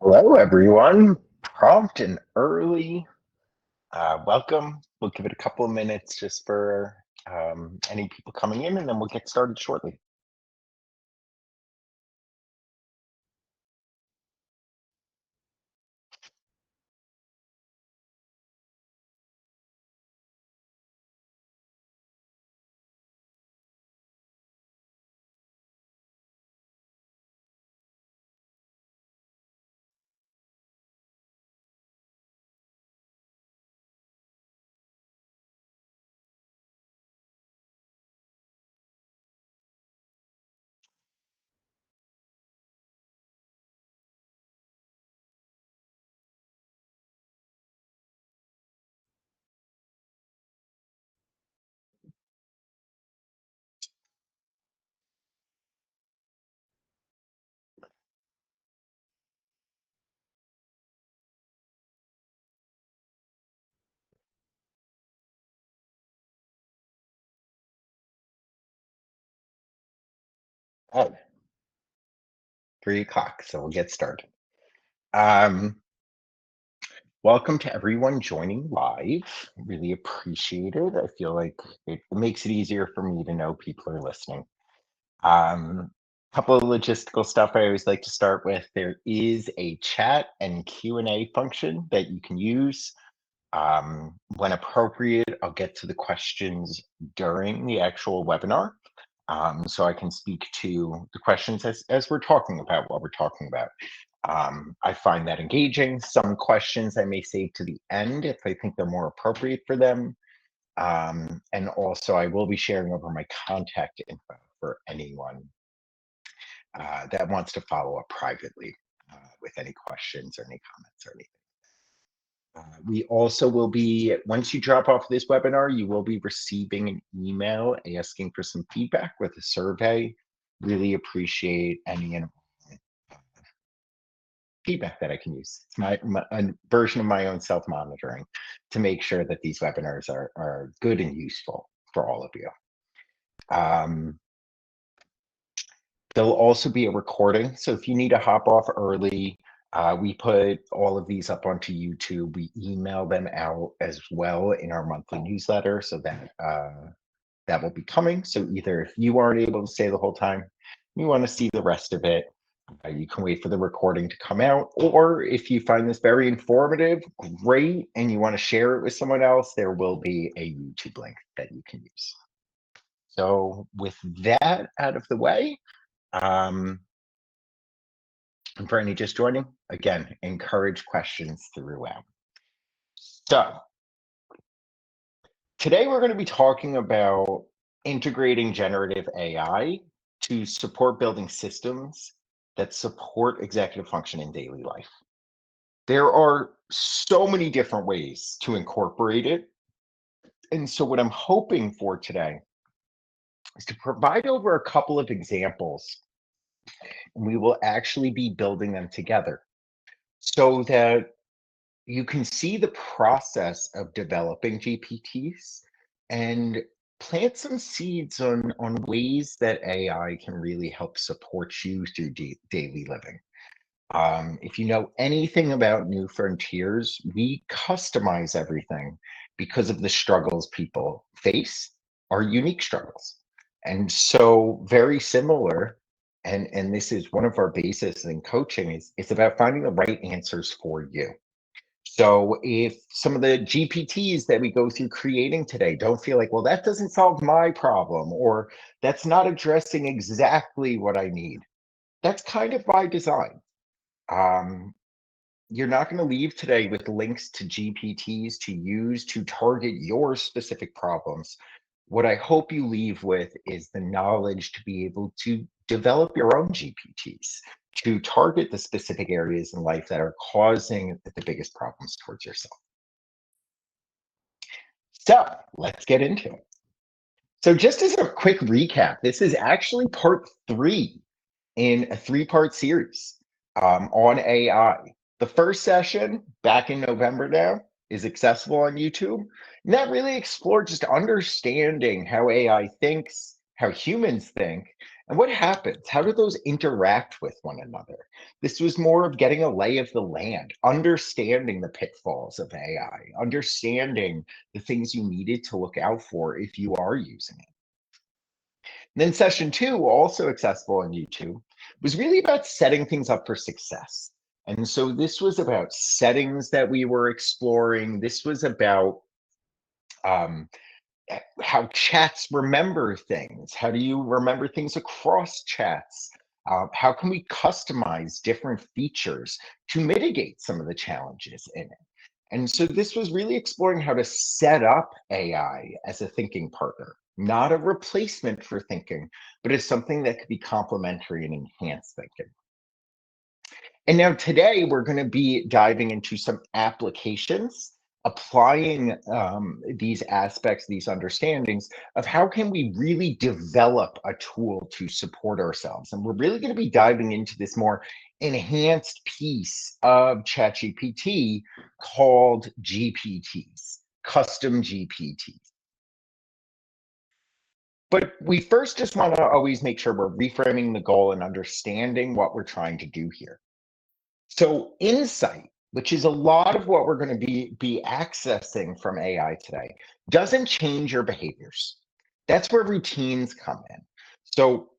Hello, everyone. Prompt and early. Welcome. We'll give it a couple of minutes just for any people coming in, and then we'll get started shortly. Oh, 3 o'clock, so we'll get started. Um, Welcome to everyone joining live. Really appreciate it. I feel like it makes it easier for me to know people are listening. Couple of logistical stuff I always like to start with. There is a chat and Q&A function that you can use. When appropriate, I'll get to the questions during the actual webinar. So I can speak to the questions as we're talking about what we're talking about. I find that engaging. Some questions I may save to the end if I think they're more appropriate for them. And also I will be sharing over my contact info for anyone that wants to follow up privately with any questions or any comments or anything. We also will be, once you drop off this webinar, you will be receiving an email asking for some feedback with a survey. Really appreciate any feedback that I can use. It's a version of my own self-monitoring to make sure that these webinars are good and useful for all of you. There'll also be a recording. So if you need to hop off early, we put all of these up onto YouTube. We email them out as well in our monthly newsletter, so that that will be coming. So either if you aren't able to stay the whole time, you want to see the rest of it, you can wait for the recording to come out. Or if you find this very informative, great, and you want to share it with someone else, there will be a YouTube link that you can use. So with that out of the way, and for any just joining, again, encourage questions throughout. So today we're going to be talking about integrating generative AI to support building systems that support executive function in daily life. There are so many different ways to incorporate it. And so what I'm hoping for today is to provide over a couple of examples, and we will actually be building them together so that you can see the process of developing GPTs and plant some seeds on ways that AI can really help support you through daily living. If you know anything about New Frontiers, we customize everything because of the struggles people face, are unique struggles. And so very similar, and this is one of our bases in coaching, is it's about finding the right answers for you. So if some of the GPTs that we go through creating today don't feel like, well, that doesn't solve my problem, or that's not addressing exactly what I need, that's kind of by design. Um, you're not going to leave today with links to GPTs to use to target your specific problems. What I hope you leave with is the knowledge to be able to develop your own GPTs to target the specific areas in life that are causing the biggest problems towards yourself. So let's get into it. So just as a quick recap, this is actually part 3 in a 3-part series on AI. The first session back in November now is accessible on YouTube. And that really explored just understanding how AI thinks, how humans think, And what happens? How do those interact with one another? This was more of getting a lay of the land, understanding the pitfalls of AI, understanding the things you needed to look out for if you are using it. Then session two, also accessible on YouTube, was really about setting things up for success. And so this was about settings that we were exploring. This was about um, how chats remember things. How do you remember things across chats? How can we customize different features to mitigate some of the challenges in it? And so this was really exploring how to set up AI as a thinking partner, not a replacement for thinking, but as something that could be complementary and enhance thinking. And now today we're going to be diving into some applications, applying these aspects, these understandings of how can we really develop a tool to support ourselves. And we're really going to be diving into this more enhanced piece of ChatGPT called GPTs, custom GPTs. But we first just want to always make sure we're reframing the goal and understanding what we're trying to do here. So insight, which is a lot of what we're going to be accessing from AI today, doesn't change your behaviors. That's where routines come in. So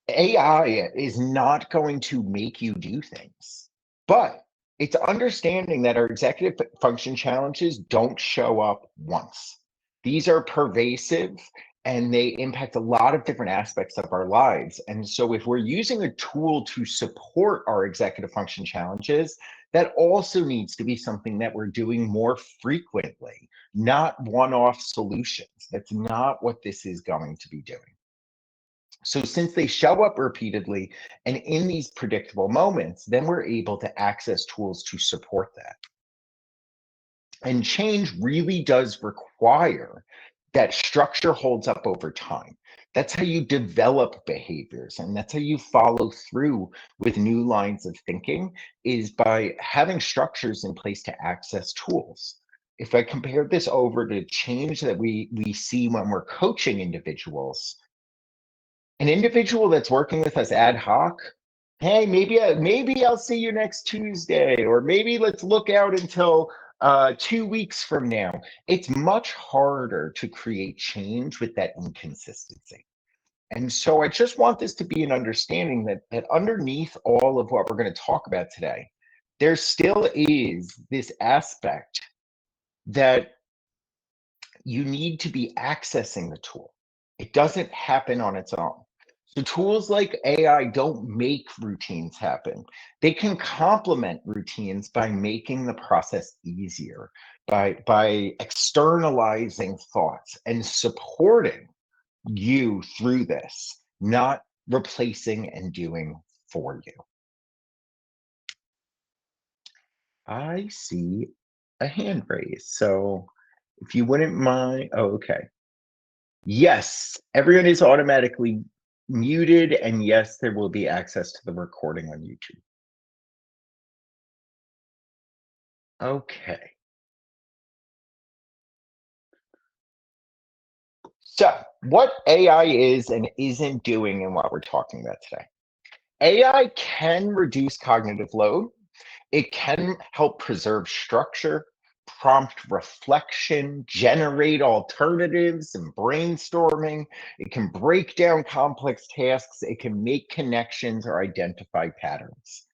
AI is not going to make you do things, but it's understanding that our executive function challenges don't show up once. These are pervasive and they impact a lot of different aspects of our lives. And so, if we're using a tool to support our executive function challenges, that also needs to be something that we're doing more frequently, not one off solutions. That's not what this is going to be doing. So since they show up repeatedly and in these predictable moments, then we're able to access tools to support that. And change really does require that structure holds up over time. That's how you develop behaviors and that's how you follow through with new lines of thinking is by having structures in place to access tools. If I compare this over to change that we see when we're coaching individuals, an individual that's working with us ad hoc, hey, maybe I'll see you next Tuesday, or maybe let's look out until 2 weeks from now. It's much harder to create change with that inconsistency. And so I just want this to be an understanding that underneath all of what we're going to talk about today, there still is this aspect that you need to be accessing the tool. It doesn't happen on its own. So tools like AI don't make routines happen. They can complement routines by making the process easier, by externalizing thoughts and supporting you through this, not replacing and doing for you. I see a hand raised. So if you wouldn't mind, oh, okay. Yes, everyone is automatically muted, and yes, there will be access to the recording on YouTube. Okay. So, what AI is and isn't doing and what we're talking about today. AI can reduce cognitive load. It can help preserve structure, prompt reflection, generate alternatives and brainstorming. It can break down complex tasks. It can make connections or identify patterns.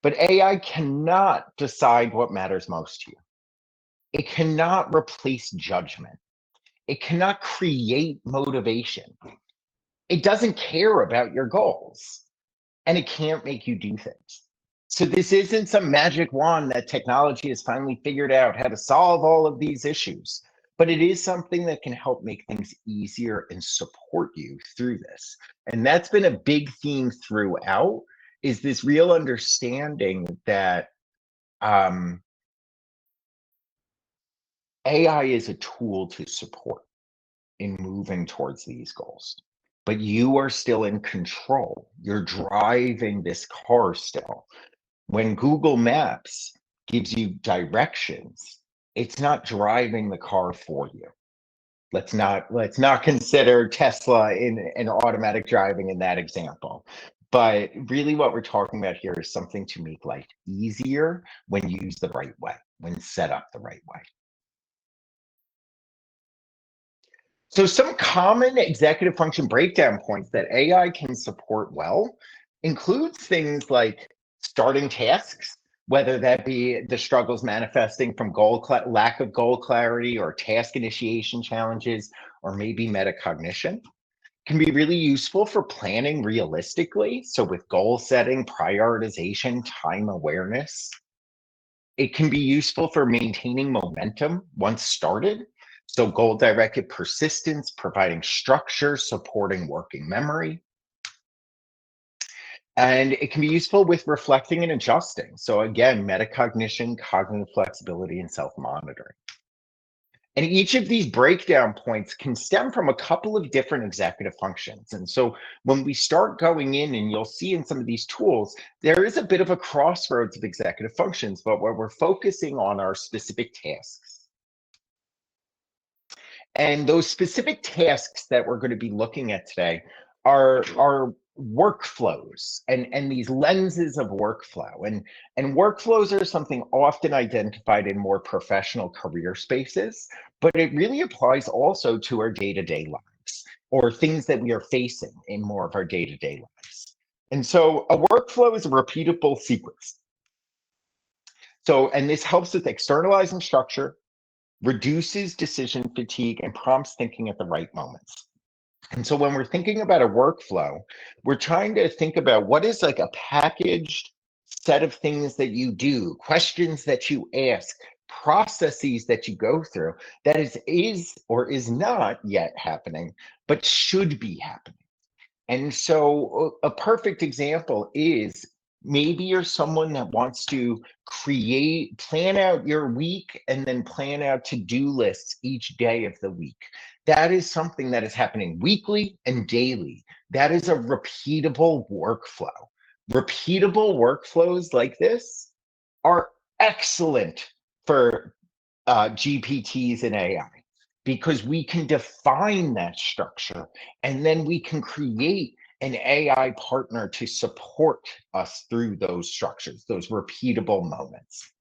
But AI cannot decide what matters most to you. It cannot replace judgment. It cannot create motivation. It doesn't care about your goals and it can't make you do things. So this isn't some magic wand that technology has finally figured out how to solve all of these issues, but it is something that can help make things easier and support you through this. And that's been a big theme throughout is this real understanding that AI is a tool to support in moving towards these goals, but you are still in control. You're driving this car still. When Google Maps gives you directions, it's not driving the car for you. Let's not consider Tesla in automatic driving in that example. But really what we're talking about here is something to make life easier when used the right way, when set up the right way. So some common executive function breakdown points that AI can support well includes things like starting tasks, whether that be the struggles manifesting from lack of goal clarity or task initiation challenges, or maybe metacognition. Can be really useful for planning realistically. So with goal setting, prioritization, time awareness. It can be useful for maintaining momentum once started. So goal-directed persistence, providing structure, supporting working memory. And it can be useful with reflecting and adjusting. So again, metacognition, cognitive flexibility, and self-monitoring. And each of these breakdown points can stem from a couple of different executive functions. And so when we start going in, and you'll see in some of these tools, there is a bit of a crossroads of executive functions, but where we're focusing on our specific tasks. And those specific tasks that we're going to be looking at today are workflows and these lenses of workflow. And workflows are something often identified in more professional career spaces, but it really applies also to our day-to-day lives or things that we are facing in more of our day-to-day lives. And so a workflow is a repeatable sequence. So, and this helps with externalizing structure, reduces decision fatigue, and prompts thinking at the right moments. And so when we're thinking about a workflow, we're trying to think about what is like a packaged set of things that you do, questions that you ask, processes that you go through that is or is not yet happening, but should be happening. And so a perfect example is maybe you're someone that wants to plan out your week and then plan out to-do lists each day of the week. That is something that is happening weekly and daily. That is a repeatable workflow. Repeatable workflows like this are excellent for GPTs and AI because we can define that structure and then we can create an AI partner to support us through those structures, those repeatable moments.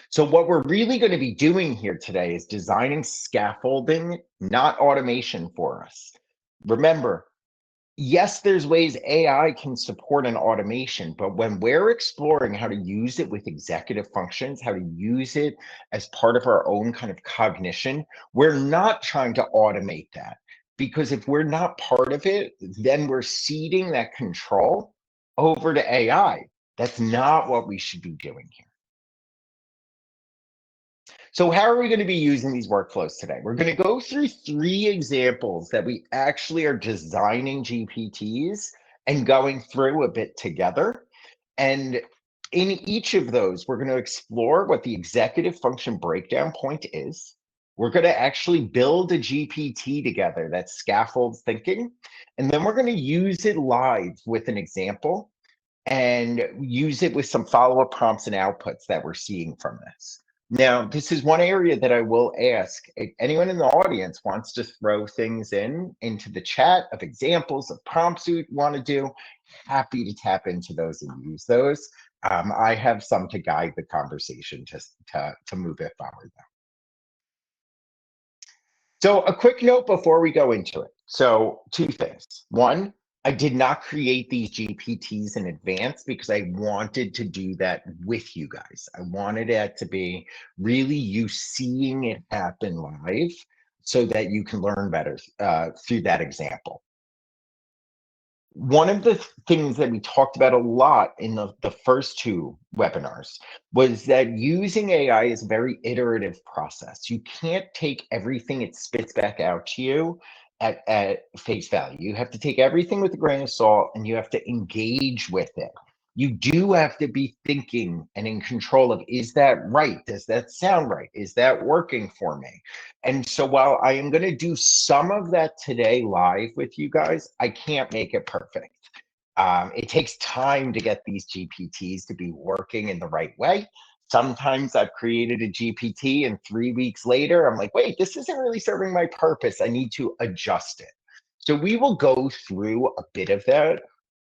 So what we're really going to be doing here today is designing scaffolding, not automation for us. Remember, yes, there's ways AI can support an automation, but when we're exploring how to use it with executive functions, how to use it as part of our own kind of cognition, we're not trying to automate that. Because if we're not part of it, then we're ceding that control over to AI. That's not what we should be doing here. So how are we going to be using these workflows today? We're going to go through 3 examples that we actually are designing GPTs and going through a bit together. And in each of those, we're going to explore what the executive function breakdown point is. We're going to actually build a GPT together that scaffolds thinking. And then we're going to use it live with an example and use it with some follow-up prompts and outputs that we're seeing from this. Now, this is one area that I will ask if anyone in the audience wants to throw things into the chat of examples of prompts you want to do. Happy to tap into those and use those. I have some to guide the conversation to move it forward. So a quick note before we go into it. So 2 things. One, I did not create these GPTs in advance because I wanted to do that with you guys. I wanted it to be really you seeing it happen live so that you can learn better through that example. One of the things that we talked about a lot in the first 2 webinars was that using AI is a very iterative process. You can't take everything it spits back out to you at face value. You have to take everything with a grain of salt and you have to engage with it. You do have to be thinking and in control of, is that right? Does that sound right? Is that working for me? And so while I am going to do some of that today live with you guys, I can't make it perfect. It takes time to get these GPTs to be working in the right way. Sometimes I've created a GPT and 3 weeks later, I'm like, wait, this isn't really serving my purpose. I need to adjust it. So we will go through a bit of that.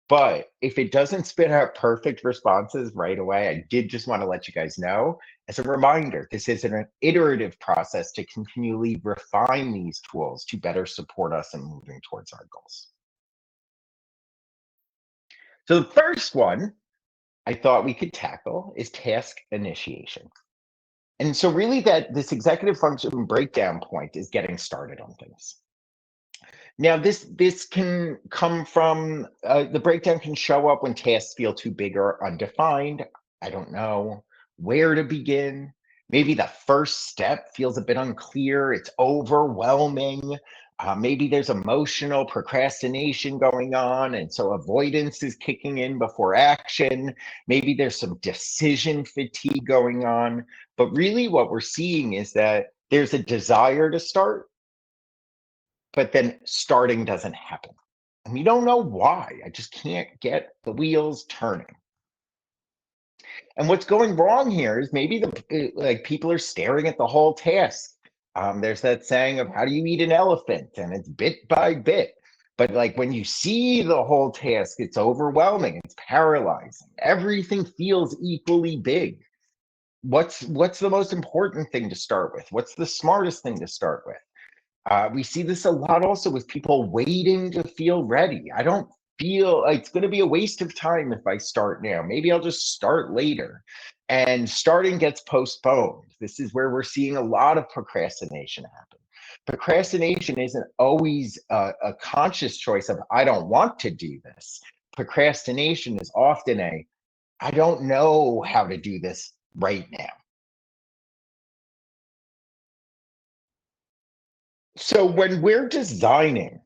But if it doesn't spit out perfect responses right away, I did just want to let you guys know as a reminder, this is an iterative process to continually refine these tools to better support us in moving towards our goals. So the first one I thought we could tackle is task initiation. And so really that this executive function breakdown point is getting started on things. Now, this can come from the breakdown can show up when tasks feel too big or undefined. I don't know where to begin. Maybe the first step feels a bit unclear. It's overwhelming. Maybe there's emotional procrastination going on, and so avoidance is kicking in before action. Maybe there's some decision fatigue going on. But really, what we're seeing is that there's a desire to start, but then starting doesn't happen. And we don't know why. I just can't get the wheels turning. And what's going wrong here is maybe like people are staring at the whole task. There's that saying of how do you eat an elephant, and it's bit by bit. But like when you see the whole task, it's overwhelming. It's paralyzing. Everything feels equally big. What's the most important thing to start with? What's the smartest thing to start with? We see this a lot also with people waiting to feel ready. I don't feel like it's going to be a waste of time if I start now. Maybe I'll just start later. And starting gets postponed. This is where we're seeing a lot of procrastination happen. Procrastination isn't always a conscious choice of, I don't want to do this. Procrastination is often I don't know how to do this right now. So when we're designing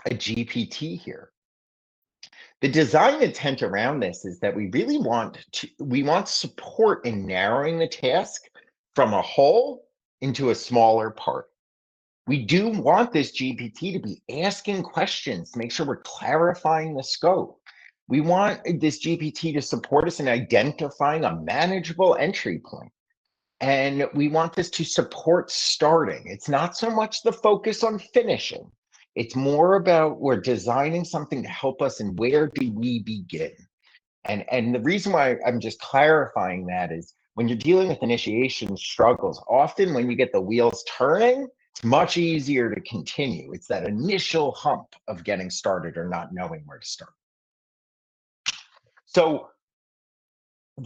a GPT here, the design intent around this is that we want support in narrowing the task from a whole into a smaller part. We do want this GPT to be asking questions to make sure we're clarifying the scope. We want this GPT to support us in identifying a manageable entry point. And we want this to support starting. It's not so much the focus on finishing. It's more about we're designing something to help us and where do we begin? And the reason why I'm just clarifying that is when you're dealing with initiation struggles, often when you get the wheels turning, it's much easier to continue. It's that initial hump of getting started or not knowing where to start. So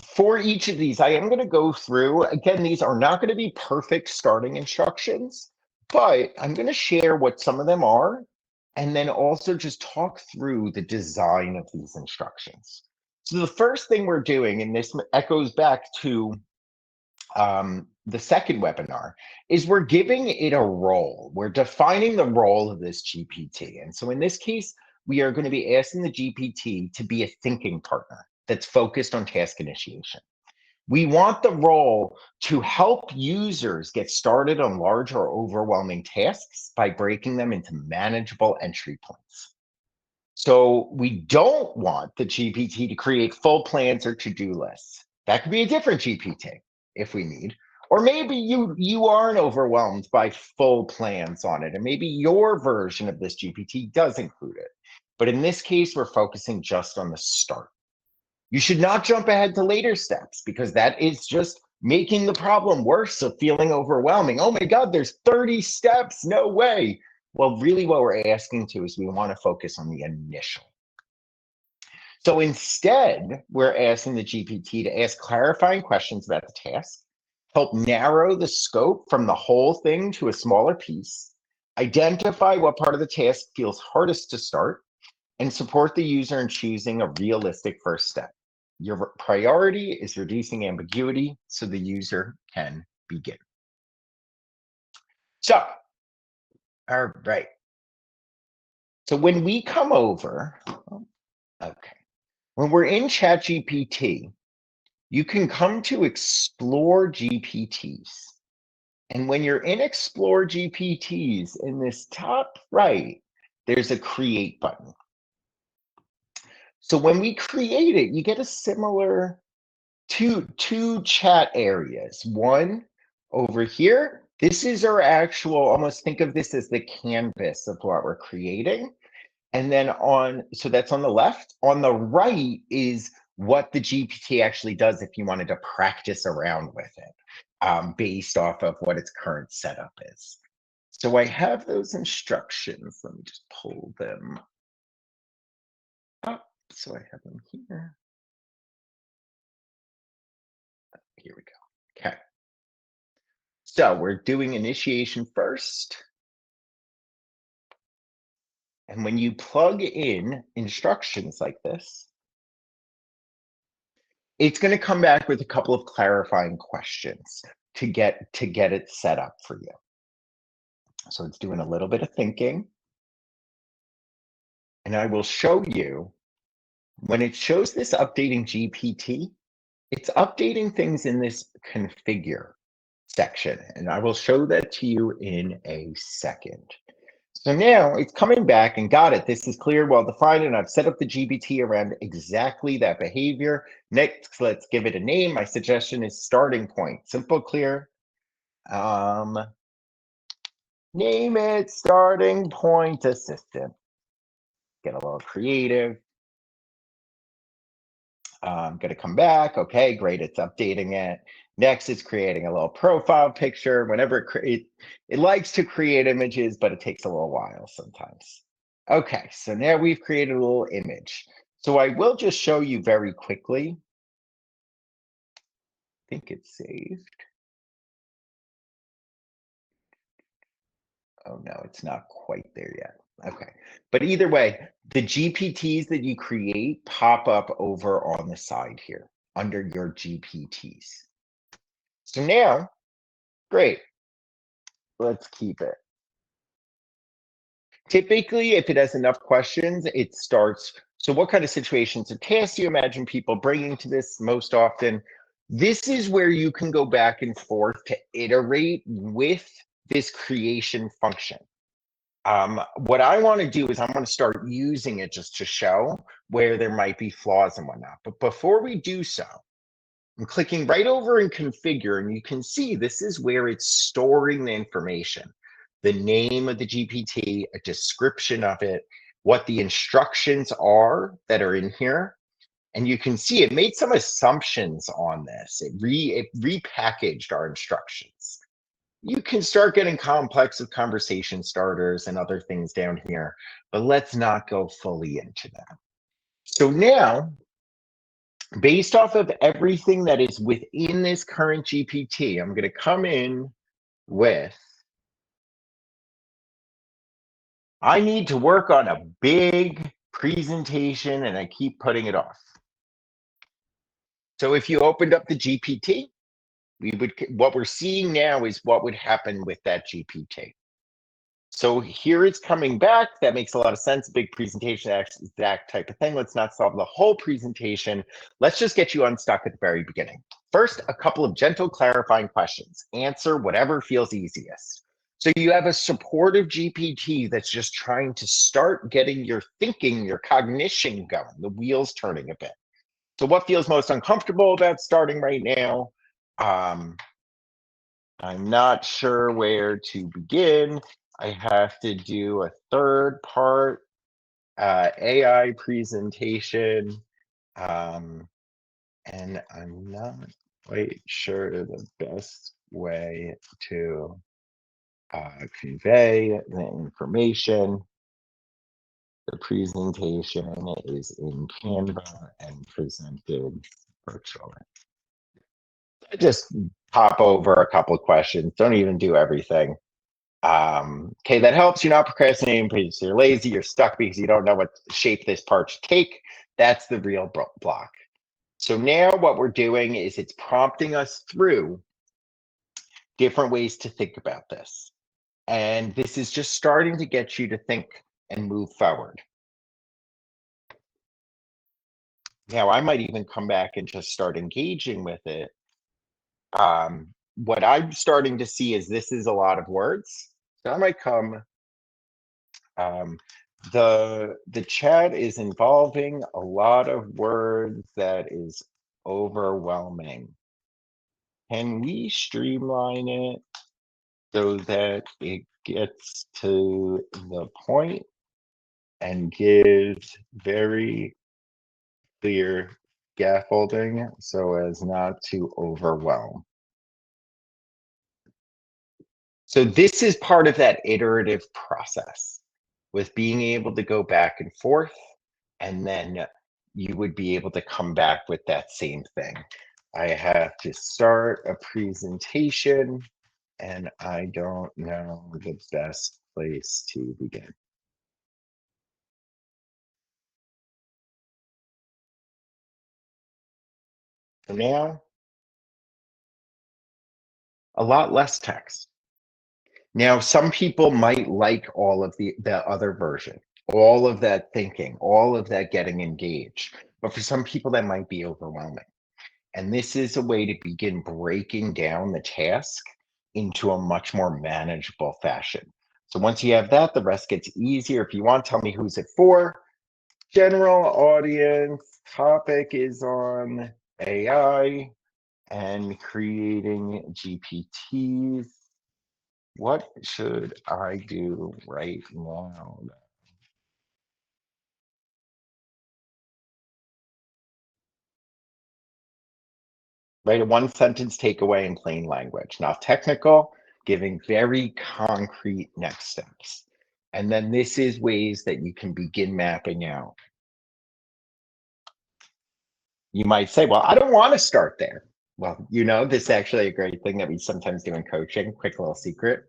for each of these, I am going to go through, again, these are not going to be perfect starting instructions, but I'm going to share what some of them are, and then also just talk through the design of these instructions. So the first thing we're doing, and this echoes back to the second webinar, is we're giving it a role. We're defining the role of this GPT. And so in this case, we are going to be asking the GPT to be a thinking partner that's focused on task initiation. We want the role to help users get started on large or overwhelming tasks by breaking them into manageable entry points. So we don't want the GPT to create full plans or to-do lists. That could be a different GPT if we need. Or maybe you aren't overwhelmed by full plans on it, and maybe your version of this GPT does include it. But in this case, we're focusing just on the start. You should not jump ahead to later steps because that is just making the problem worse of feeling overwhelming. Oh my God, there's 30 steps. No way. Well, really, what we're asking to is we want to focus on the initial. So instead, we're asking the GPT to ask clarifying questions about the task, help narrow the scope from the whole thing to a smaller piece, identify what part of the task feels hardest to start, and support the user in choosing a realistic first step. Your priority is reducing ambiguity so the user can begin. So, all right. So when we come over, okay, when we're in ChatGPT, you can come to Explore GPTs. And when you're in Explore GPTs, in this top right, there's a Create button. So when we create it, you get a similar two chat areas. One over here. This is our actual, almost think of this as the canvas of what we're creating. And then so that's on the left. On the right is what the GPT actually does if you wanted to practice around with it, based off of what its current setup is. So I have those instructions. Let me just pull them up. So I have them here. Here we go. Okay. So we're doing initiation first. And when you plug in instructions like this, it's going to come back with a couple of clarifying questions to get it set up for you. So it's doing a little bit of thinking. And I will show you when it shows this updating GPT, it's updating things in this configure section. And I will show that to you in a second. So now it's coming back and got it. This is clear, well defined, and I've set up the GPT around exactly that behavior. Next, let's give it a name. My suggestion is starting point. Simple, clear. Name it starting point assistant. Get a little creative. I'm going to come back. Okay, great. It's updating it. Next, it's creating a little profile picture. Whenever it likes to create images, but it takes a little while sometimes. Okay, so now we've created a little image. So I will just show you very quickly. I think it's saved. Oh no, it's not quite there yet. Okay, but either way, the GPTs that you create pop up over on the side here under your GPTs. So now, great. Let's keep it. Typically, if it has enough questions, it starts. So what kind of situations or tasks do you imagine people bringing to this most often? This is where you can go back and forth to iterate with this creation function. What I want to do is I want to start using it just to show where there might be flaws and whatnot. But before we do so, I'm clicking right over in configure, and you can see this is where it's storing the information, the name of the GPT, a description of it, what the instructions are that are in here. And you can see it made some assumptions on this. It repackaged our instructions. You can start getting complex with conversation starters and other things down here, but let's not go fully into that. So now, based off of everything that is within this current GPT, I'm going to come in with, I need to work on a big presentation and I keep putting it off. So if you opened up the GPT, what we're seeing now is what would happen with that GPT. So here it's coming back. That makes a lot of sense. Big presentation, exact type of thing. Let's not solve the whole presentation. Let's just get you unstuck at the very beginning. First, a couple of gentle clarifying questions. Answer whatever feels easiest. So you have a supportive GPT that's just trying to start getting your thinking, your cognition going, the wheels turning a bit. So what feels most uncomfortable about starting right now? I'm not sure where to begin. I have to do a third part AI presentation, and I'm not quite sure the best way to convey the information. The presentation is in Canva and presented virtually. Just pop over a couple of questions. Don't even do everything. Okay, that helps. You're not procrastinating because you're lazy, you're stuck because you don't know what shape this part should take. That's the real block. So now what we're doing is it's prompting us through different ways to think about this. And this is just starting to get you to think and move forward. Now, I might even come back and just start engaging with it. What I'm starting to see is this is a lot of words. So I might come the chat is involving a lot of words that is overwhelming. Can we streamline it so that it gets to the point and gives very clear scaffolding so as not to overwhelm? So this is part of that iterative process with being able to go back and forth, and then you would be able to come back with that same thing. I have to start a presentation and I don't know the best place to begin. So now, a lot less text. Now, some people might like all of the other version, all of that thinking, all of that getting engaged. But for some people, that might be overwhelming. And this is a way to begin breaking down the task into a much more manageable fashion. So once you have that, the rest gets easier. If you want, tell me who's it for. General audience, topic is on AI and creating GPTs. What should I do right now? Right, a one sentence takeaway in plain language, not technical, giving very concrete next steps. And then this is ways that you can begin mapping out. You might say, well, I don't want to start there. Well, this is actually a great thing that we sometimes do in coaching. Quick little secret.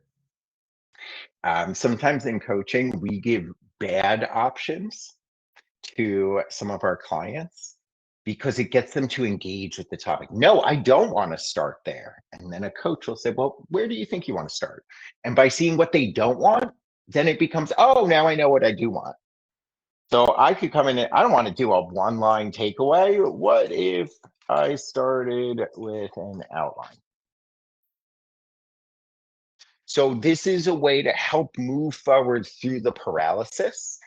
Sometimes in coaching, we give bad options to some of our clients because it gets them to engage with the topic. No, I don't want to start there. And then a coach will say, well, where do you think you want to start? And by seeing what they don't want, then it becomes, oh, now I know what I do want. So I could come in and I don't want to do a one-line takeaway. What if I started with an outline? So this is a way to help move forward through the paralysis.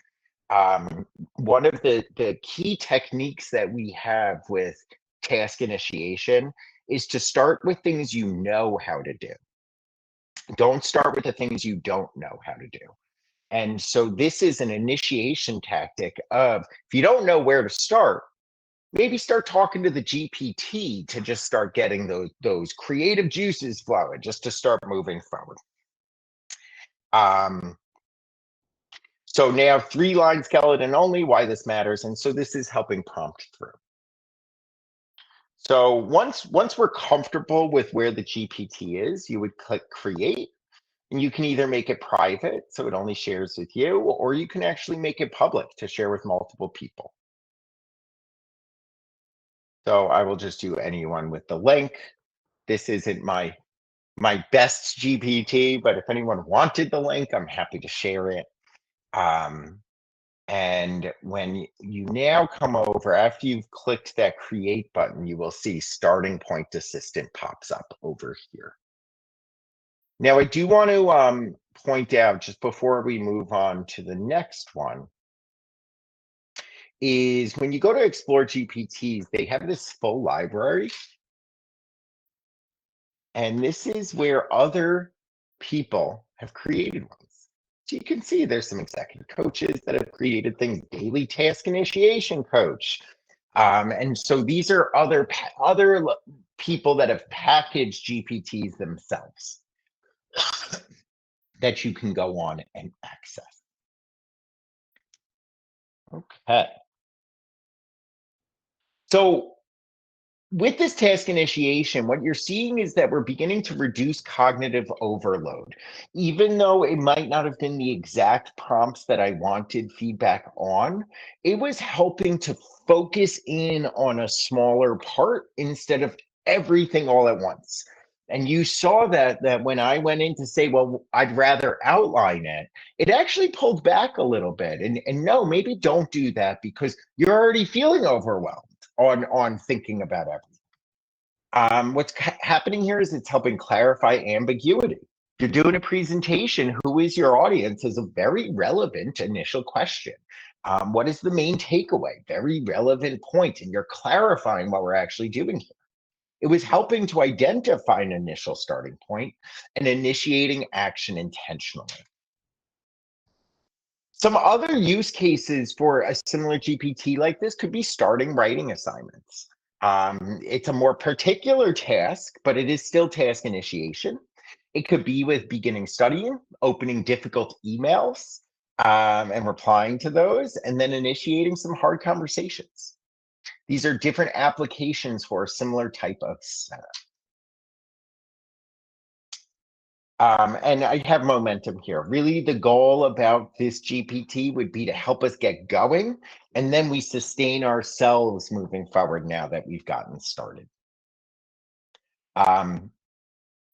One of the key techniques that we have with task initiation is to start with things you know how to do. Don't start with the things you don't know how to do. And so this is an initiation tactic of, if you don't know where to start, maybe start talking to the GPT to just start getting those creative juices flowing, just to start moving forward. So now 3-line skeleton only, why this matters. And so this is helping prompt through. So once we're comfortable with where the GPT is, you would click create, and you can either make it private, so it only shares with you, or you can actually make it public to share with multiple people. So I will just do anyone with the link. This isn't my best GPT, but if anyone wanted the link, I'm happy to share it. And when you now come over, after you've clicked that create button, you will see starting point assistant pops up over here. Now, I do want to point out, just before we move on to the next one, is when you go to explore GPTs, they have this full library. And this is where other people have created ones. So you can see there's some executive coaches that have created things, daily task initiation coach. And so these are other people that have packaged GPTs themselves that you can go on and access. Okay. So with this task initiation, what you're seeing is that we're beginning to reduce cognitive overload. Even though it might not have been the exact prompts that I wanted feedback on, it was helping to focus in on a smaller part instead of everything all at once. And you saw that when I went in to say, well, I'd rather outline it, it actually pulled back a little bit. And no, maybe don't do that because you're already feeling overwhelmed on thinking about everything. What's happening here is it's helping clarify ambiguity. You're doing a presentation, who is your audience, is a very relevant initial question. What is the main takeaway? Very relevant point, and you're clarifying what we're actually doing here. It was helping to identify an initial starting point and initiating action intentionally. Some other use cases for a similar GPT like this could be starting writing assignments. It's a more particular task, but it is still task initiation. It could be with beginning studying, opening difficult emails, and replying to those, and then initiating some hard conversations. These are different applications for a similar type of setup. And I have momentum here. Really, the goal about this GPT would be to help us get going, and then we sustain ourselves moving forward now that we've gotten started. Um,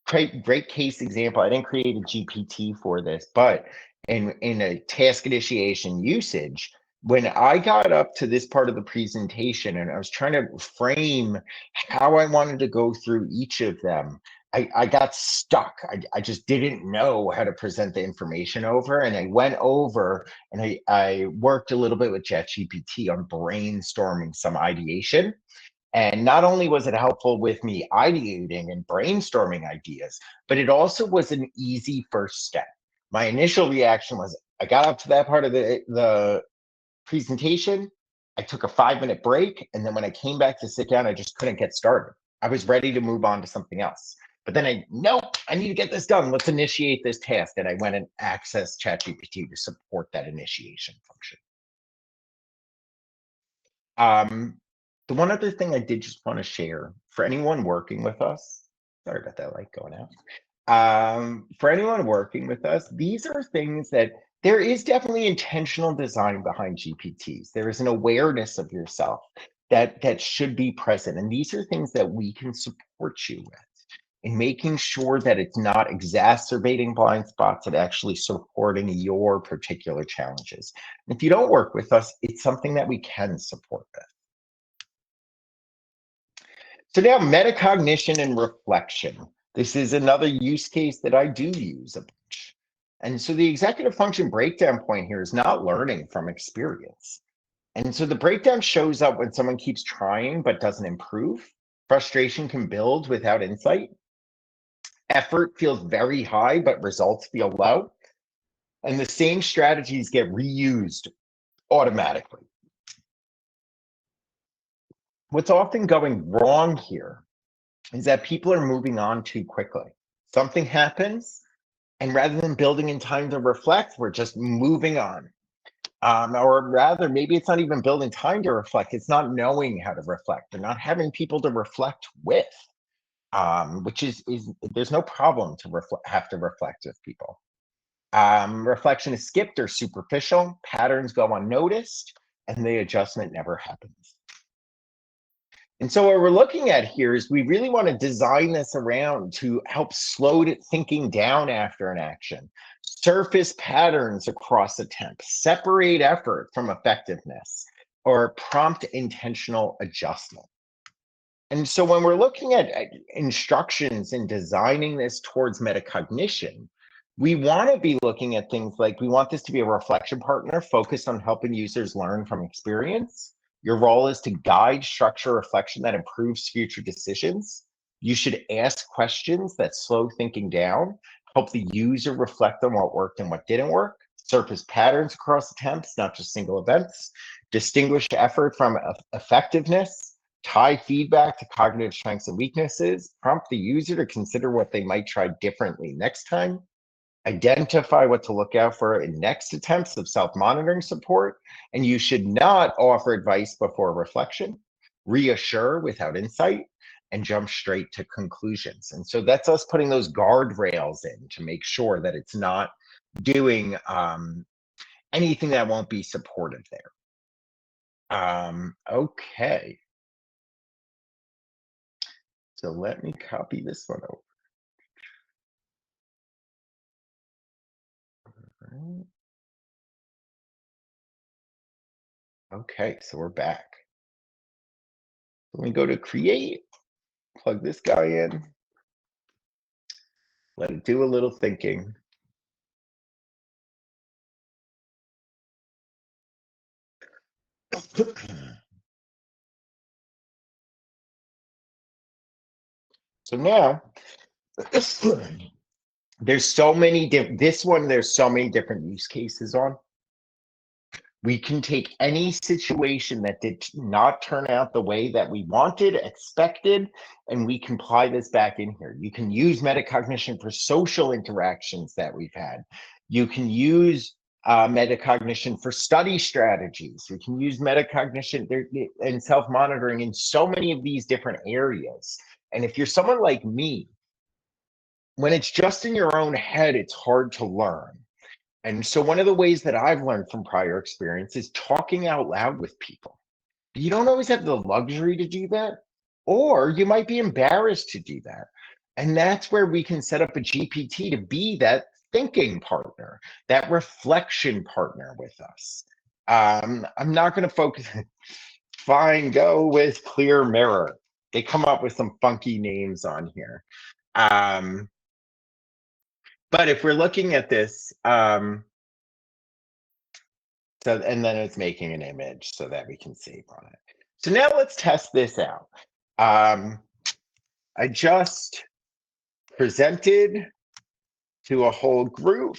great case example. I didn't create a GPT for this, but in a task initiation usage, when I got up to this part of the presentation and I was trying to frame how I wanted to go through each of them, I got stuck. I just didn't know how to present the information over. And I went over and I worked a little bit with ChatGPT on brainstorming some ideation. And not only was it helpful with me ideating and brainstorming ideas, but it also was an easy first step. My initial reaction was I got up to that part of the presentation, I took a 5 minute break, and then when I came back to sit down, I just couldn't get started. I was ready to move on to something else. But then nope, I need to get this done. Let's initiate this task. And I went and accessed ChatGPT to support that initiation function. Um, the one other thing I did just want to share for anyone working with us, sorry about that light going out. For anyone working with us, these are things that there is definitely intentional design behind GPTs. There is an awareness of yourself that should be present. And these are things that we can support you with in making sure that it's not exacerbating blind spots and actually supporting your particular challenges. And if you don't work with us, it's something that we can support with. So now metacognition and reflection. This is another use case that I do use a bunch. And so the executive function breakdown point here is not learning from experience. And so the breakdown shows up when someone keeps trying but doesn't improve. Frustration can build without insight. Effort feels very high, but results feel low. And the same strategies get reused automatically. What's often going wrong here is that people are moving on too quickly. Something happens, and rather than building in time to reflect, we're just moving on. Or rather, maybe it's not even building time to reflect, it's not knowing how to reflect or not having people to reflect with, which is there's no problem to have to reflect with people. Reflection is skipped or superficial, patterns go unnoticed, and the adjustment never happens. And so what we're looking at here is we really want to design this around to help slow thinking down after an action, surface patterns across attempts, separate effort from effectiveness, or prompt intentional adjustment. And so when we're looking at instructions and designing this towards metacognition, we want to be looking at things like we want this to be a reflection partner focused on helping users learn from experience. Your role is to guide structure reflection that improves future decisions. You should ask questions that slow thinking down, help the user reflect on what worked and what didn't work, surface patterns across attempts, not just single events, distinguish effort from effectiveness, tie feedback to cognitive strengths and weaknesses, prompt the user to consider what they might try differently next time, identify what to look out for in next attempts of self-monitoring support, and you should not offer advice before reflection, reassure without insight, and jump straight to conclusions. And so that's us putting those guardrails in to make sure that it's not doing anything that won't be supportive there. Okay. So let me copy this one over. Right. Okay, so we're back. Let me go to create, plug this guy in, let it do a little thinking. So now there's so many different, this one, there's so many different use cases on. We can take any situation that did not turn out the way that we wanted, expected, and we can apply this back in here. You can use metacognition for social interactions that we've had. You can use metacognition for study strategies. You can use metacognition and self-monitoring in so many of these different areas. And if you're someone like me, when it's just in your own head, it's hard to learn. And so one of the ways that I've learned from prior experience is talking out loud with people. You don't always have the luxury to do that, or you might be embarrassed to do that. And that's where we can set up a GPT to be that thinking partner, that reflection partner with us. I'm not going to focus. Fine, go with Clear Mirror. They come up with some funky names on here. But if we're looking at this, so, and then it's making an image so that we can save on it. So now let's test this out. I just presented to a whole group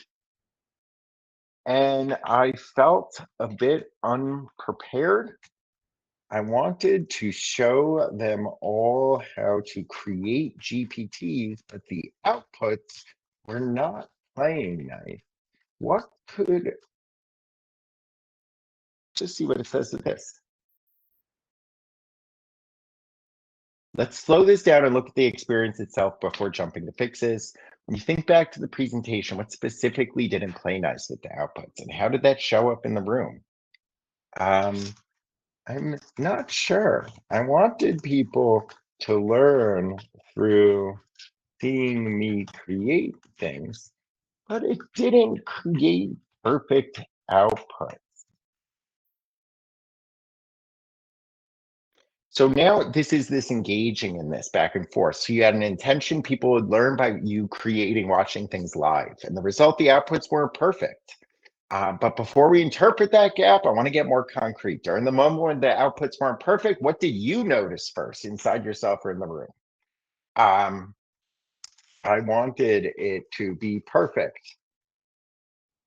and I felt a bit unprepared. I wanted to show them all how to create GPTs, but the outputs were not playing nice. What could, just see what it says to this. Let's slow this down and look at the experience itself before jumping to fixes. When you think back to the presentation, what specifically didn't play nice with the outputs and how did that show up in the room? I'm not sure. I wanted people to learn through seeing me create things, but it didn't create perfect output. So now this is this engaging in this back and forth. So you had an intention, people would learn by you creating, watching things live. And the result, the outputs weren't perfect. But before we interpret that gap, I want to get more concrete. During the moment when the outputs weren't perfect, what did you notice first inside yourself or in the room? I wanted it to be perfect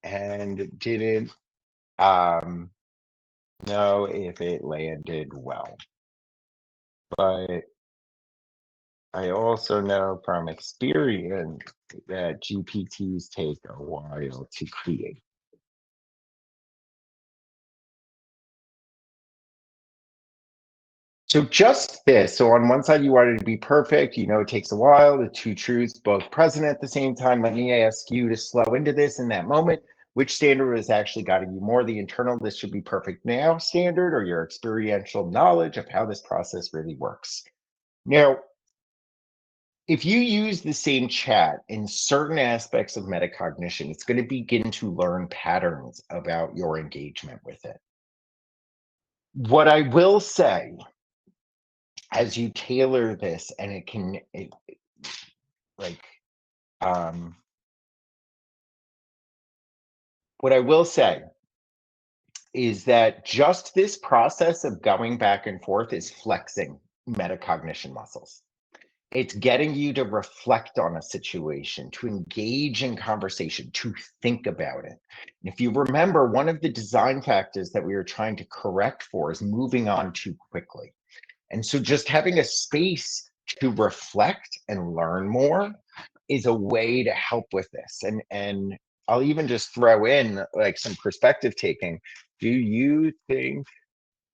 and didn't know if it landed well. But I also know from experience that GPTs take a while to create. So just this, so on one side you want it to be perfect, you know it takes a while, the two truths both present at the same time. Let me ask you to slow into this in that moment. Which standard is actually guiding you more, the internal, this should be perfect now standard, or your experiential knowledge of how this process really works? Now, if you use the same chat in certain aspects of metacognition, it's going to begin to learn patterns about your engagement with it. What I will say, as you tailor this, and it can, like, what I will say is that just this process of going back and forth is flexing metacognition muscles. It's getting you to reflect on a situation, to engage in conversation, to think about it. And if you remember, one of the design factors that we were trying to correct for is moving on too quickly. And so just having a space to reflect and learn more is a way to help with this. And I'll even just throw in like some perspective taking. Do you think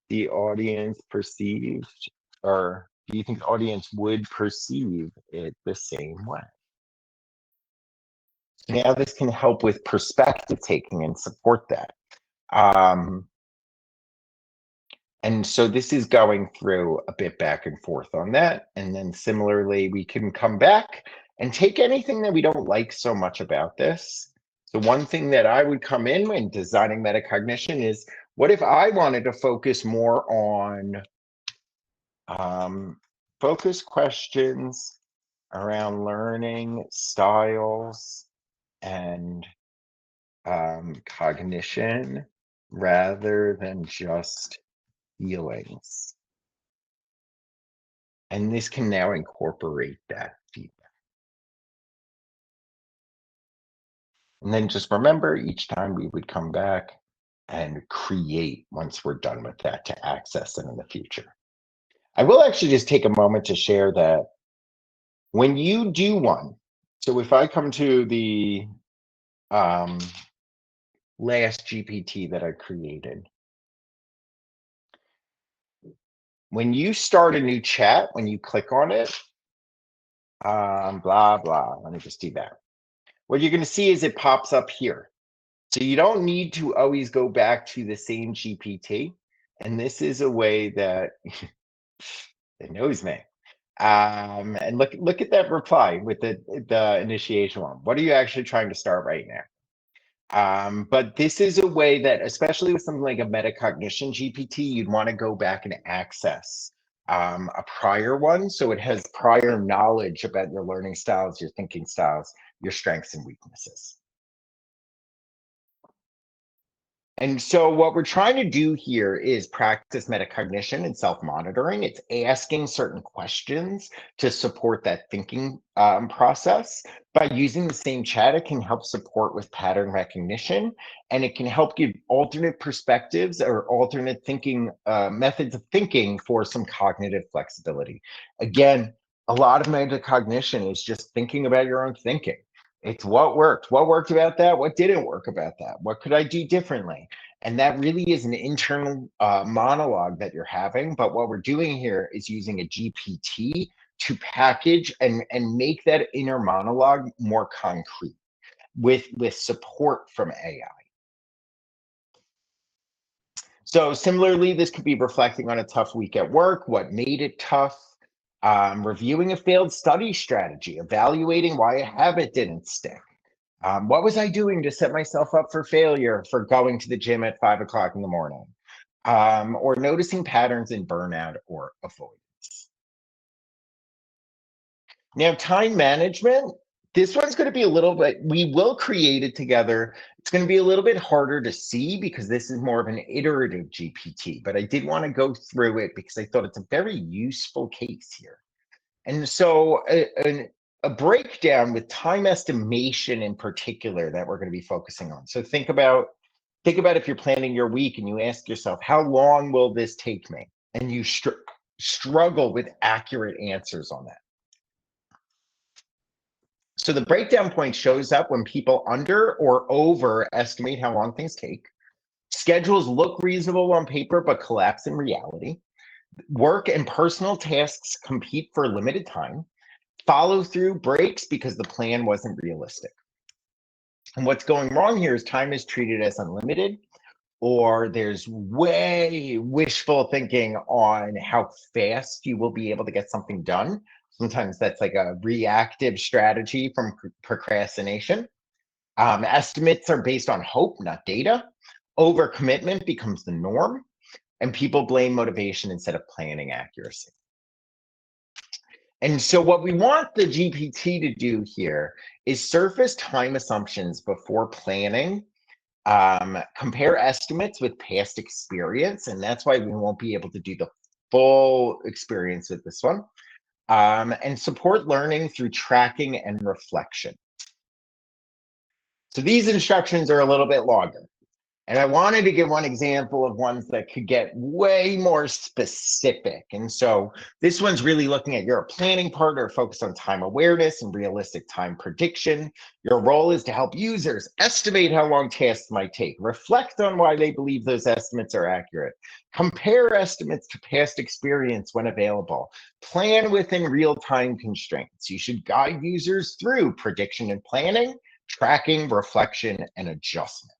the audience perceived, or do you think the audience would perceive it the same way? Now this can help with perspective taking and support that. And so this is going through a bit back and forth on that. And then similarly, we can come back and take anything that we don't like so much about this. The one thing that I would come in when designing metacognition is, what if I wanted to focus more on focus questions around learning styles and cognition rather than just feelings. And this can now incorporate that feedback. And then just remember, each time we would come back and create once we're done with that to access it in the future. I will actually just take a moment to share that when you do one, so if I come to the um, last GPT that I created, when you start a new chat, when you click on it, blah, blah, let me just do that. What you're going to see is it pops up here. So you don't need to always go back to the same GPT. And this is a way that it knows me. And look at that reply with the initiation one. What are you actually trying to start right now? But this is a way that, especially with something like a metacognition GPT, you'd want to go back and access a prior one. So it has prior knowledge about your learning styles, your thinking styles, your strengths and weaknesses. And so what we're trying to do here is practice metacognition and self-monitoring. It's asking certain questions to support that thinking process. By using the same chat, it can help support with pattern recognition, and it can help give alternate perspectives or alternate thinking methods of thinking for some cognitive flexibility. Again, a lot of metacognition is just thinking about your own thinking. It's what worked about that, what didn't work about that, what could I do differently? And that really is an internal monologue that you're having. But what we're doing here is using a GPT to package and make that inner monologue more concrete with support from AI. So similarly, this could be reflecting on a tough week at work, what made it tough, reviewing a failed study strategy, evaluating why a habit didn't stick. What was I doing to set myself up for failure for going to the gym at 5 o'clock in the morning? Or noticing patterns in burnout or avoidance. Now, time management, this one's going to be a little bit, we will create it together. It's going to be a little bit harder to see because this is more of an iterative GPT, but I did want to go through it because I thought it's a very useful case here. And so a breakdown with time estimation in particular that we're going to be focusing on. So think about if you're planning your week and you ask yourself, how long will this take me? And you struggle with accurate answers on that. So the breakdown point shows up when people under or overestimate how long things take. Schedules look reasonable on paper, but collapse in reality. Work and personal tasks compete for limited time. Follow through breaks because the plan wasn't realistic. And what's going wrong here is time is treated as unlimited, or there's way wishful thinking on how fast you will be able to get something done. Sometimes that's like a reactive strategy from procrastination. Estimates are based on hope, not data. Overcommitment becomes the norm, and people blame motivation instead of planning accuracy. And so what we want the GPT to do here is surface time assumptions before planning, compare estimates with past experience, and that's why we won't be able to do the full experience with this one, and support learning through tracking and reflection. So these instructions are a little bit longer. And I wanted to give one example of ones that could get way more specific. And so this one's really looking at you're a planning partner focused on time awareness and realistic time prediction. Your role is to help users estimate how long tasks might take, reflect on why they believe those estimates are accurate, compare estimates to past experience when available, plan within real-time constraints. You should guide users through prediction and planning, tracking, reflection, and adjustment.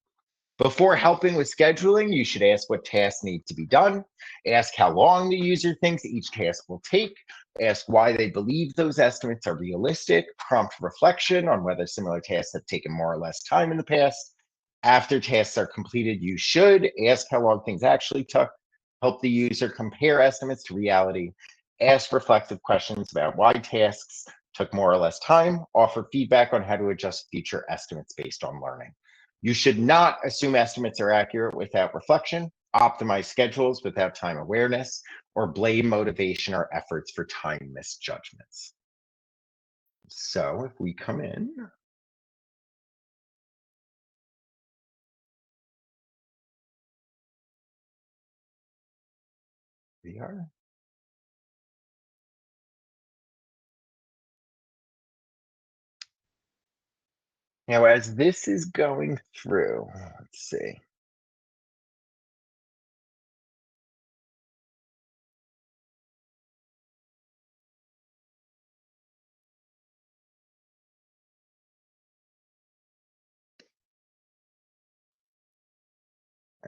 Before helping with scheduling, you should ask what tasks need to be done, ask how long the user thinks each task will take, ask why they believe those estimates are realistic, prompt reflection on whether similar tasks have taken more or less time in the past. After tasks are completed, you should ask how long things actually took, help the user compare estimates to reality, ask reflective questions about why tasks took more or less time, offer feedback on how to adjust future estimates based on learning. You should not assume estimates are accurate without reflection. optimize schedules without time awareness, or blame motivation or efforts for time misjudgments. So if we come in, we are. Now, as this is going through, let's see.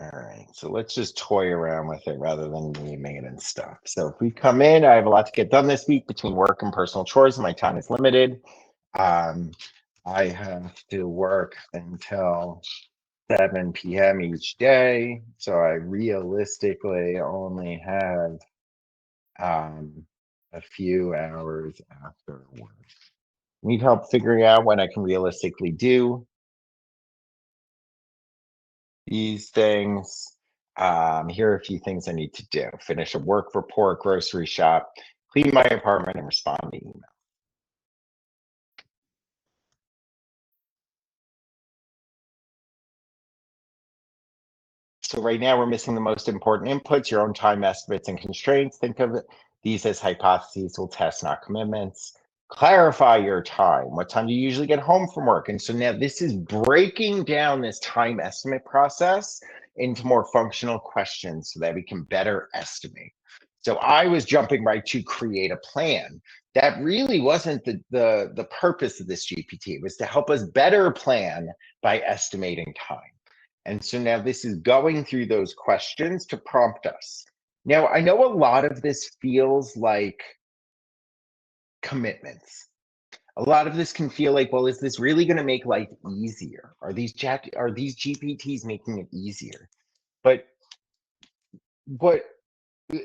All right, so let's just toy around with it rather than naming it and stuff. So if we come in, I have a lot to get done this week between work and personal chores, and my time is limited. Um, I have to work until 7 p.m. each day, so I realistically only have a few hours after work. Need help figuring out when I can realistically do these things. Here are a few things I need to do: finish a work report, grocery shop, clean my apartment, and respond to email. So right now we're missing the most important inputs, your own time estimates and constraints. Think of these as hypotheses will test, not commitments. Clarify your time. What time do you usually get home from work? And so now this is breaking down this time estimate process into more functional questions so that we can better estimate. So I was jumping right to create a plan. That really wasn't the purpose of this GPT. It was to help us better plan by estimating time. And so now this is going through those questions to prompt us. Now, I know a lot of this feels like commitments. A lot of this can feel like, well, is this really going to make life easier? Are these GPTs making it easier? But what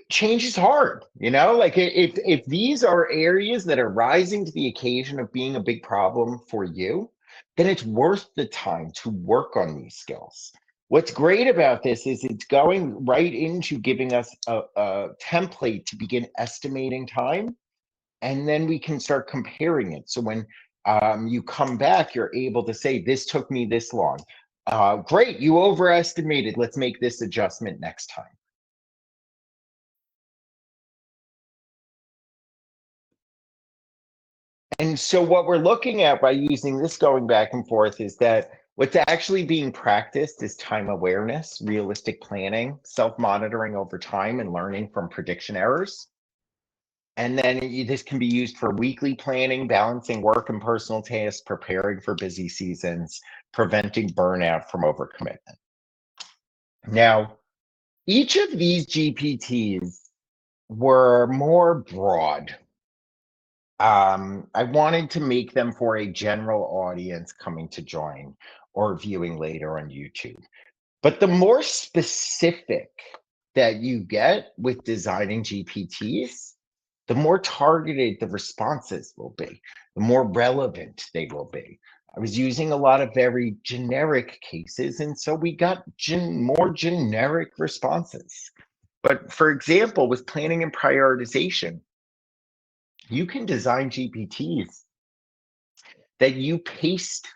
change is hard, like if these are areas that are rising to the occasion of being a big problem for you, then it's worth the time to work on these skills. What's great about this is it's going right into giving us a template to begin estimating time, and then we can start comparing it. So when you come back, you're able to say, this took me this long. Great, you overestimated. Let's make this adjustment next time. And so what we're looking at by using this going back and forth is that what's actually being practiced is time awareness, realistic planning, self-monitoring over time, and learning from prediction errors. And then this can be used for weekly planning, balancing work and personal tasks, preparing for busy seasons, preventing burnout from overcommitment. Now, each of these GPTs were more broad. I wanted to make them for a general audience coming to join or viewing later on YouTube. But the more specific that you get with designing GPTs, the more targeted the responses will be, the more relevant they will be. I was using a lot of very generic cases, and so we got more generic responses. But for example, with planning and prioritization, you can design GPTs that you paste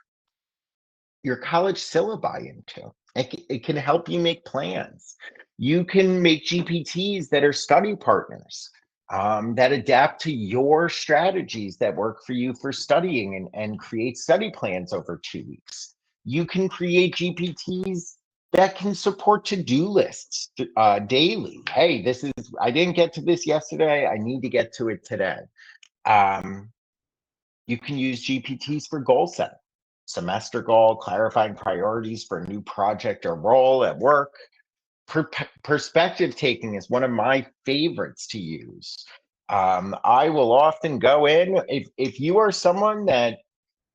your college syllabi into. It can help you make plans. You can make GPTs that are study partners, that adapt to your strategies that work for you for studying, and create study plans over 2 weeks. You can create GPTs that can support to-do lists daily. Hey, I didn't get to this yesterday. I need to get to it today. Um, you can use GPTs for goal setting, semester goal, clarifying priorities for a new project or role at work. Perspective taking is one of my favorites to use. I will often go in, if you are someone that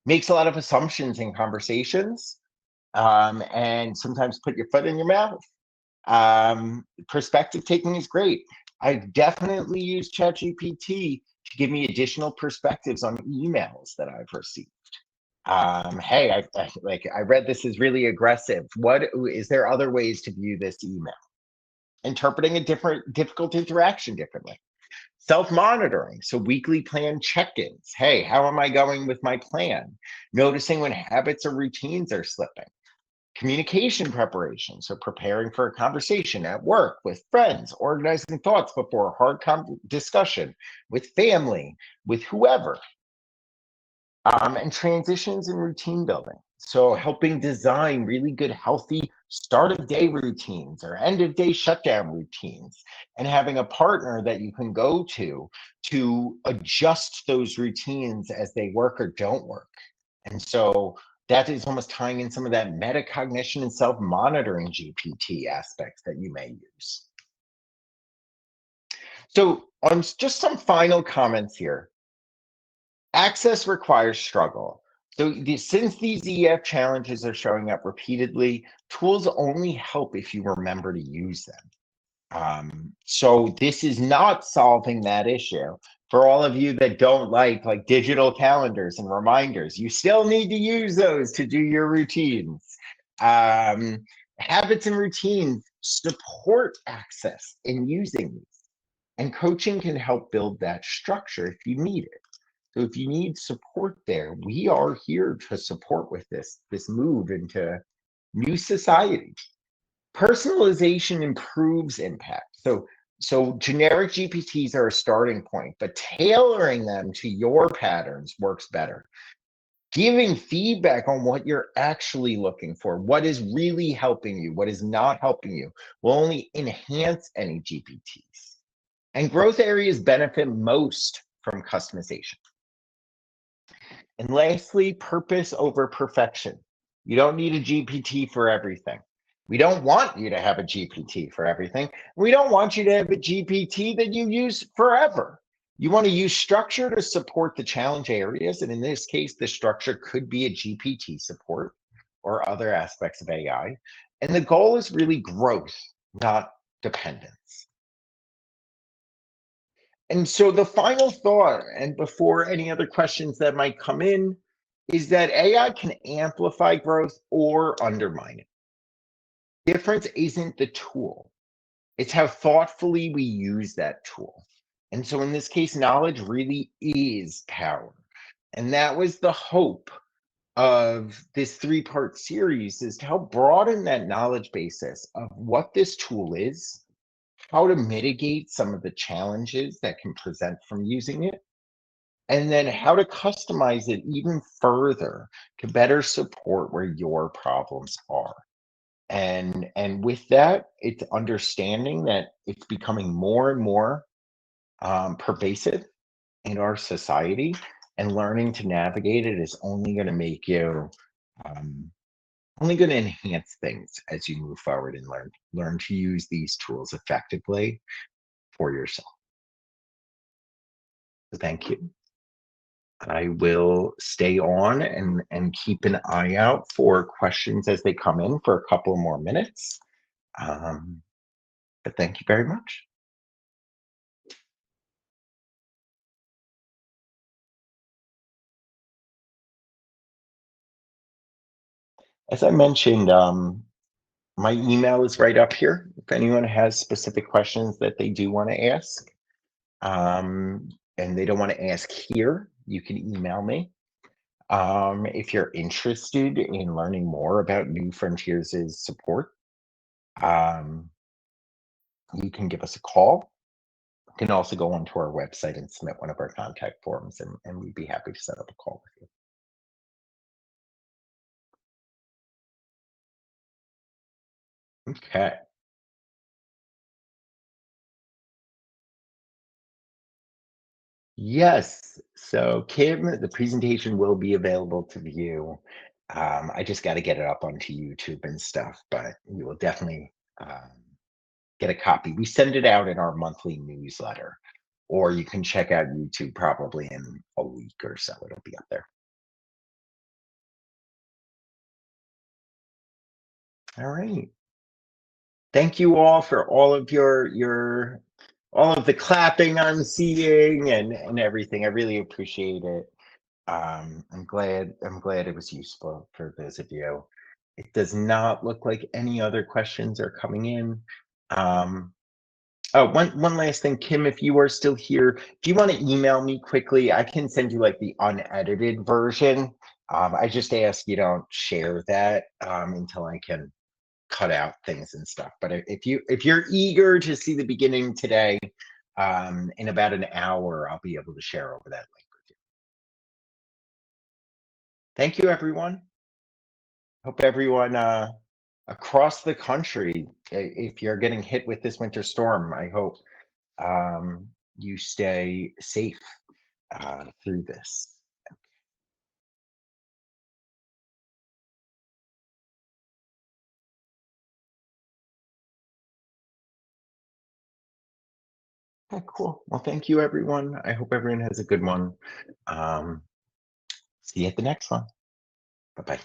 makes a lot of assumptions in conversations, and sometimes put your foot in your mouth, perspective taking is great. I've definitely used ChatGPT to give me additional perspectives on emails that I've received. Hey, I read this is really aggressive. What is there other ways to view this email? interpreting a difficult interaction differently. Self-monitoring, so weekly plan check-ins. Hey, how am I going with my plan? Noticing when habits or routines are slipping. Communication preparation, so preparing for a conversation at work with friends, organizing thoughts before a hard discussion with family, with whoever. And transitions and routine building. So helping design really good, healthy start of day routines or end of day shutdown routines, and having a partner that you can go to adjust those routines as they work or don't work. And so that is almost tying in some of that metacognition and self-monitoring GPT aspects that you may use. So on just some final comments here. Access requires struggle. So since these EF challenges are showing up repeatedly, tools only help if you remember to use them. So this is not solving that issue. For all of you that don't like digital calendars and reminders, you still need to use those to do your routines. Habits and routines support access in using these, and coaching can help build that structure if you need it. So if you need support there, we are here to support with this move into new society. Personalization improves impact. So generic GPTs are a starting point, but tailoring them to your patterns works better. Giving feedback on what you're actually looking for, what is really helping you, what is not helping you, will only enhance any GPTs. And growth areas benefit most from customization. And lastly, purpose over perfection. You don't need a GPT for everything. We don't want you to have a GPT for everything. We don't want you to have a GPT that you use forever. You want to use structure to support the challenge areas. And in this case, the structure could be a GPT support or other aspects of AI. And the goal is really growth, not dependence. And so the final thought, and before any other questions that might come in, is that AI can amplify growth or undermine it. Difference isn't the tool, it's how thoughtfully we use that tool. And so in this case, knowledge really is power. And that was the hope of this three-part series, is to help broaden that knowledge basis of what this tool is, how to mitigate some of the challenges that can present from using it, and then how to customize it even further to better support where your problems are. And with that, it's understanding that it's becoming more and more pervasive in our society, and learning to navigate it is only going to make you only going to enhance things as you move forward and learn to use these tools effectively for yourself. So thank you. I will stay on and keep an eye out for questions as they come in for a couple more minutes. But thank you very much. As I mentioned, my email is right up here. If anyone has specific questions that they do want to ask, and they don't want to ask here, you can email me. If you're interested in learning more about New Frontiers' support, um, you can give us a call. You can also go onto our website and submit one of our contact forms, and we'd be happy to set up a call with you. Okay. Yes. So Kim, the presentation will be available to view. I just got to get it up onto YouTube and stuff, but you will definitely get a copy. We send it out in our monthly newsletter, or you can check out YouTube probably in a week or so. It'll be up there. All right. Thank you all for all of your all of the clapping I'm seeing and everything. I really appreciate it. I'm glad it was useful for those of you. It does not look like any other questions are coming in. Um, oh, one last thing, Kim, if you are still here, do you want to email me quickly? I can send you like the unedited version. I just ask you don't share that until I can cut out things and stuff. But if you're eager to see the beginning today, in about an hour, I'll be able to share over that link with you. Thank you, everyone. Hope everyone across the country, if you're getting hit with this winter storm, I hope you stay safe through this. Okay, cool. Well, thank you, everyone. I hope everyone has a good one. Um, See you at the next one. Bye bye.